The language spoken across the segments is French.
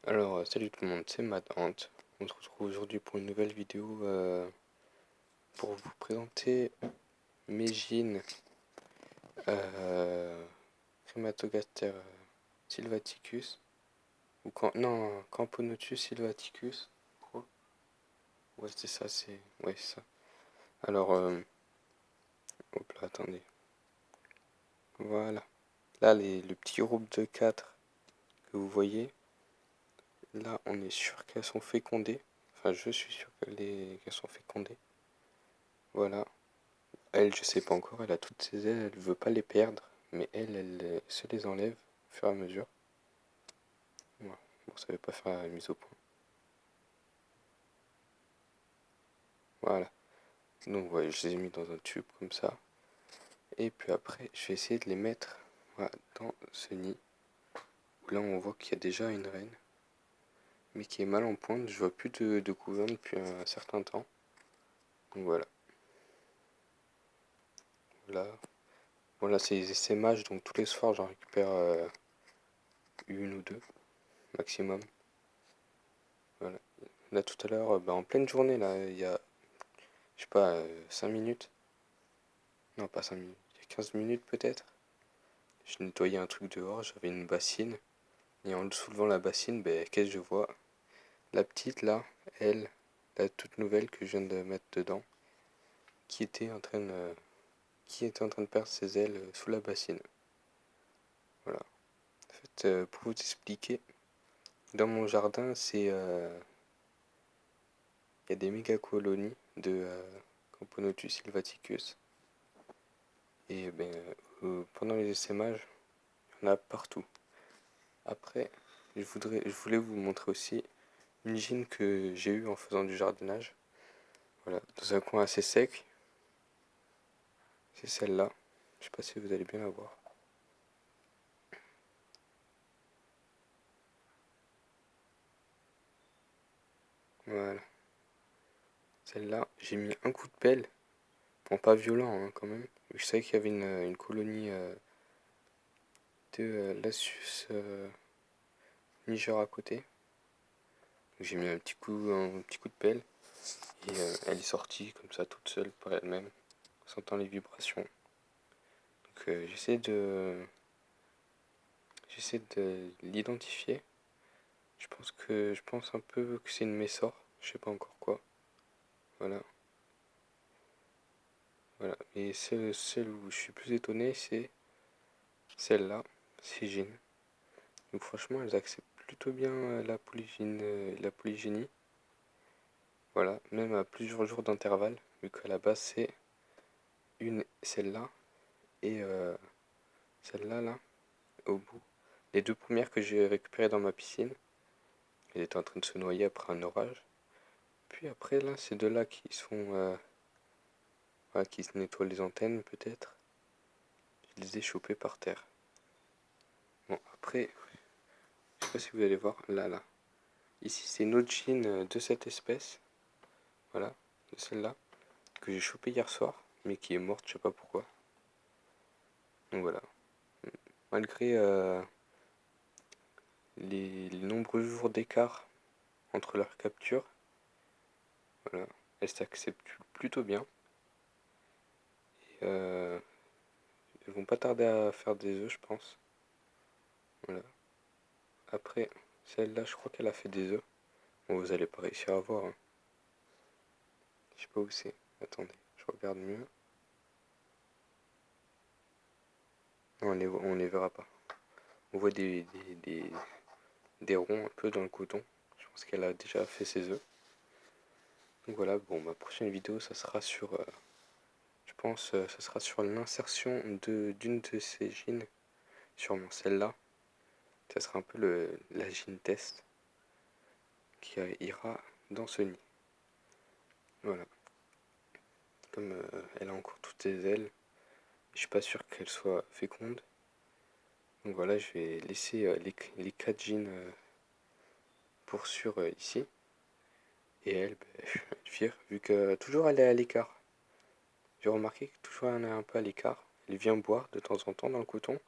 Salut tout le monde, c'est Madante. On se retrouve aujourd'hui pour une nouvelle vidéo pour vous présenter mes jeans euh, Crematogaster sylvaticus non, Camponotus sylvaticus. Pro. Ouais, c'est ça, ouais, c'est ça. Alors, hop là, attendez. Voilà. Là, le petit groupe de 4 que vous voyez, là, on est sûr qu'elles sont fécondées. Enfin, je suis sûr qu'elles sont fécondées. Voilà. Elle, je sais pas encore, elle a toutes ses ailes, elle veut pas les perdre, mais elle se les enlève au fur et à mesure. Voilà. Bon, ça veut pas faire la mise au point. Voilà. Donc, ouais, je les ai mis dans un tube comme ça. Et puis après, je vais essayer de les mettre voilà, dans ce nid. Où là, on voit qu'il y a déjà une reine, mais qui est mal en pointe. Je vois plus de couvain depuis un certain temps. Donc voilà. Voilà. Voilà, c'est les essaimages, donc tous les soirs, j'en récupère une ou deux maximum. Voilà. Là, tout à l'heure, en pleine journée, là, il y a, je sais pas, 5 minutes. Non, pas 5 minutes. Il y a 15 minutes peut-être. Je nettoyais un truc dehors, j'avais une bassine. Et en soulevant la bassine, qu'est-ce que je vois? La petite là, elle, la toute nouvelle que je viens de mettre dedans, qui était en train de, qui était en train de perdre ses ailes sous la bassine. Voilà. En fait, pour vous expliquer, dans mon jardin, il y a des méga colonies de Camponotus sylvaticus. Et pendant les essaimages, il y en a partout. Après, je voulais vous montrer aussi une gym que j'ai eue en faisant du jardinage. Voilà, dans un coin assez sec. C'est celle-là. Je sais pas si vous allez bien la voir. Voilà. Celle-là, j'ai mis un coup de pelle. Bon, pas violent hein, quand même. Je savais qu'il y avait une colonie de Lasius Niger à côté. J'ai mis un petit coup de pelle. Et elle est sortie comme ça toute seule par elle-même. En sentant les vibrations. Donc j'essaie de l'identifier. Je pense un peu que c'est une Messor, je sais pas encore quoi. Voilà, voilà. Et celle où je suis plus étonné, c'est celle-là, c'est Jean. Donc franchement, elles acceptent plutôt bien la polygénie. Voilà, même à plusieurs jours d'intervalle, vu qu'à la base c'est celle-là et celle-là là, au bout. Les deux premières que j'ai récupérées dans ma piscine, elles étaient en train de se noyer après un orage. Puis après là, ces deux-là qui sont voilà, qui se nettoient les antennes peut-être. Je les ai chopés par terre. Bon, après, je sais pas si vous allez voir, là. Ici, c'est une autre gine de cette espèce. Voilà, de celle-là, que j'ai chopé hier soir, mais qui est morte, je sais pas pourquoi. Donc voilà. Malgré les nombreux jours d'écart entre leurs captures, voilà, elles s'acceptent plutôt bien. Et elles vont pas tarder à faire des œufs, je pense. Voilà. Après, celle-là, je crois qu'elle a fait des œufs. Bon, vous allez pas réussir à voir, hein. Je sais pas où c'est. Attendez, je regarde mieux. Non, on les verra pas. On voit des ronds un peu dans le coton. Je pense qu'elle a déjà fait ses œufs. Donc voilà, bon, ma prochaine vidéo, ça sera sur, je pense, ça sera sur l'insertion d'une de ces gines, sûrement celle-là. Ça sera un peu la gine test qui ira dans ce nid. Voilà. Comme elle a encore toutes ses ailes, je suis pas sûr qu'elle soit féconde. Donc voilà, je vais laisser les 4 gines pour sûr ici. Et elle, fière, vu que toujours elle est à l'écart. J'ai remarqué que toujours elle est un peu à l'écart. Elle vient boire de temps en temps dans le coton,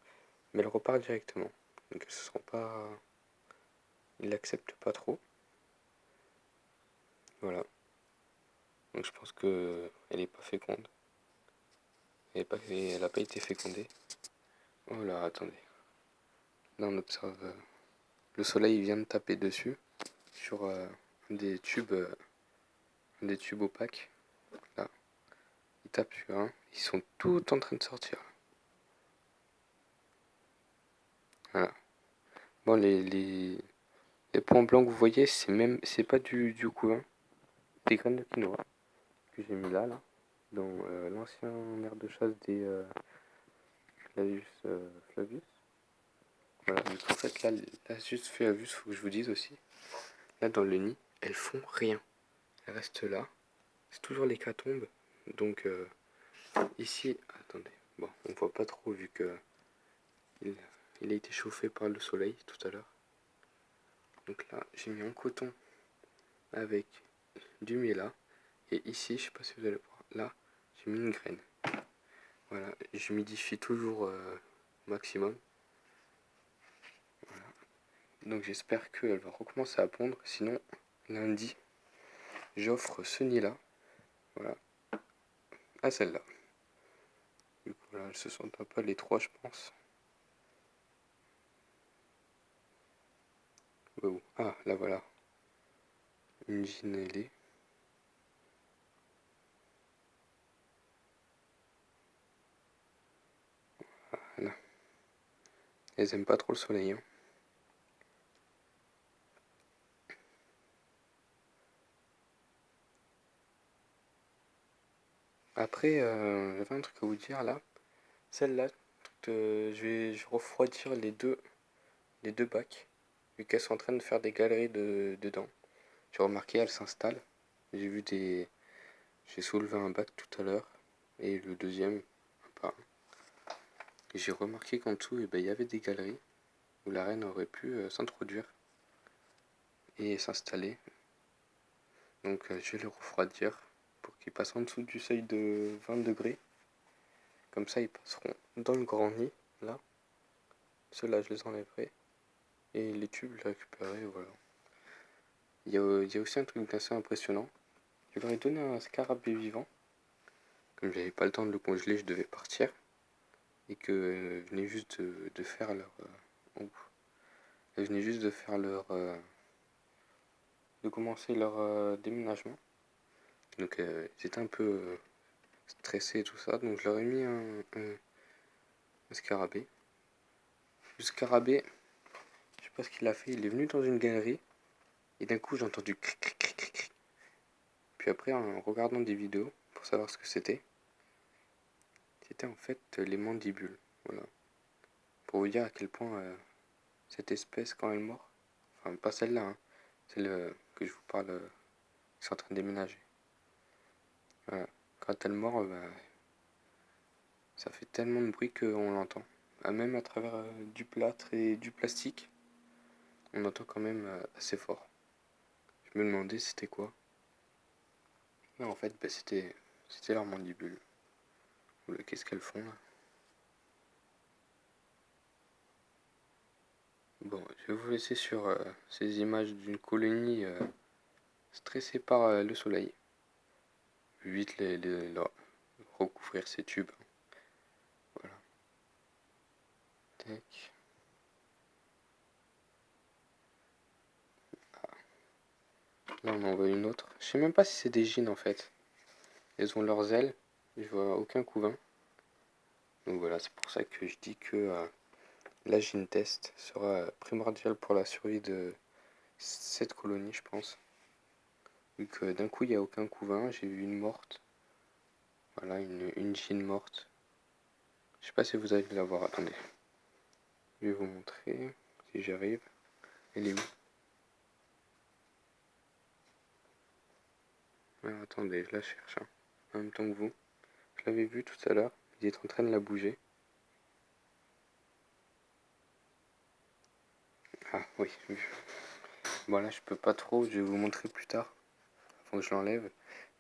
mais elle repart directement. Donc elles ne se sont pas il l'accepte pas trop. Voilà. Donc je pense que elle est pas féconde. Elle a pas été fécondée. Oh là, attendez. Là on observe le soleil vient de taper dessus sur des tubes opaques. Là, il tape sur un. Ils sont tous en train de sortir. Voilà. Bon, les points blancs que vous voyez, c'est pas du couvain. Des graines de quinoa que j'ai mis là, dans l'ancien aire de chasse des Flavius. Voilà, donc en fait, là, juste Flavius, faut que je vous dise aussi. Là, dans le nid, elles font rien. Elles restent là. C'est toujours l'hécatombe. Donc, ici, attendez. Bon, on voit pas trop vu que il, il a été chauffé par le soleil tout à l'heure. Donc là, j'ai mis en coton avec du miela. Et ici, je sais pas si vous allez voir, là, j'ai mis une graine. Voilà, j'humidifie toujours maximum. Voilà. Donc j'espère qu'elle va recommencer à pondre. Sinon, lundi, j'offre ce nid-là. Voilà. À celle-là. Du coup, là, elles se sentent un peu les trois, je pense. Oh. Ah, là voilà. Une ginelée. Voilà. Elles aiment pas trop le soleil. Hein. Après, j'avais un truc à vous dire là. Celle-là, je vais refroidir les deux bacs. Vu qu'elles sont en train de faire des galeries dedans. J'ai remarqué, elles s'installent. J'ai vu des. J'ai soulevé un bac tout à l'heure. Et le deuxième, un par un. Et j'ai remarqué qu'en dessous, eh ben, il y avait des galeries où la reine aurait pu s'introduire et s'installer. Donc je vais les refroidir pour qu'ils passent en dessous du seuil de 20 degrés. Comme ça, ils passeront dans le grand nid, là. Ceux-là, je les enlèverai. Et les tubes, je les récupérerai, voilà. Il y a aussi un truc assez impressionnant. Je leur ai donné un scarabée vivant. Comme j'avais pas le temps de le congeler, je devais partir. Et que venaient juste de faire leur. Elles venaient juste de faire leur. De commencer leur déménagement. Donc j'étais un peu stressé et tout ça. Donc je leur ai mis un scarabée. Le scarabée, je sais pas ce qu'il a fait. Il est venu dans une galerie. Et d'un coup, j'ai entendu cric, cric, cric, cric, cric. Puis après, en regardant des vidéos pour savoir ce que c'était en fait les mandibules. Voilà. Pour vous dire à quel point cette espèce, quand elle mord, enfin pas celle-là, hein, celle que je vous parle, qui est en train de déménager. Voilà. Quand elle mord, bah, ça fait tellement de bruit qu'on l'entend. Ah, même à travers du plâtre et du plastique, on entend quand même assez fort. Je me demandais c'était quoi. Non, en fait, bah, c'était leur mandibule. Qu'est-ce qu'elles font là? Bon, je vais vous laisser sur ces images d'une colonie stressée par le soleil. Vite recouvrir ces tubes. Voilà. Tac. Là, on en voit une autre. Je sais même pas si c'est des gines en fait. Elles ont leurs ailes. Je vois aucun couvain. Donc voilà, c'est pour ça que je dis que la gine test sera primordial pour la survie de cette colonie, je pense. Vu que d'un coup, il n'y a aucun couvain. J'ai vu une morte. Voilà, une gine morte. Je sais pas si vous allez la voir. Attendez. Je vais vous montrer si j'arrive. Elle est où? Ah, attendez, je la cherche. Hein. En même temps que vous. Je l'avais vu tout à l'heure. Il est en train de la bouger. Ah oui. Bon là, je peux pas trop. Je vais vous montrer plus tard. Faut que je l'enlève.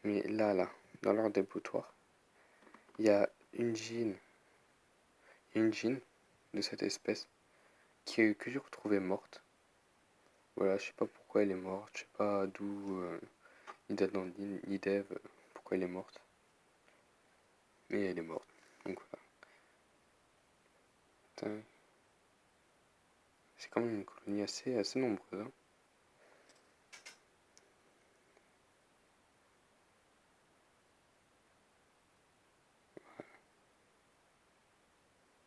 Mais là, dans leur dépotoir, il y a une gine de cette espèce que j'ai retrouvée morte. Voilà, je sais pas pourquoi elle est morte, je sais pas d'où, ni date ni d'Ève, pourquoi elle est morte. Mais elle est morte. Donc voilà. Putain, c'est quand même une colonie assez nombreuse, hein.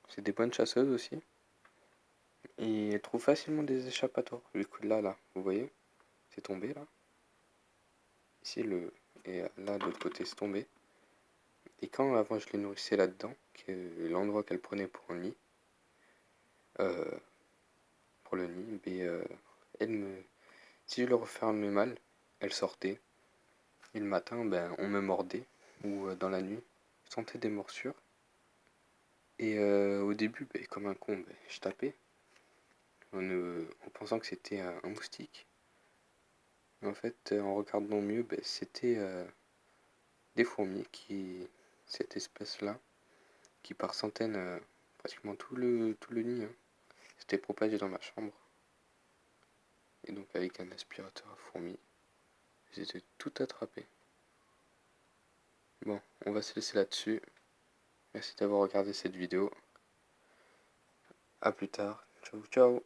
C'est des bonnes chasseuses aussi. Et elles trouvent facilement des échappatoires. Vu que là, vous voyez, c'est tombé là. Ici, et là, de l'autre côté, c'est tombé. Et quand avant je les nourrissais là-dedans, que l'endroit qu'elles prenaient euh, pour le nid, elles me, si je leur refermais mal, elles sortaient. Et le matin, ben, on me mordait. Ou dans la nuit, je sentais des morsures. Et au début, ben, comme un con, ben, je tapais en pensant que c'était un moustique. Mais en fait, en regardant mieux, ben, c'était des fourmis cette espèce-là, qui par centaines, pratiquement tout le nid, hein, s'était propagé dans ma chambre. Et donc avec un aspirateur à fourmis, j'étais tout attrapé. Bon, on va se laisser là-dessus. Merci d'avoir regardé cette vidéo. A plus tard. Ciao ciao.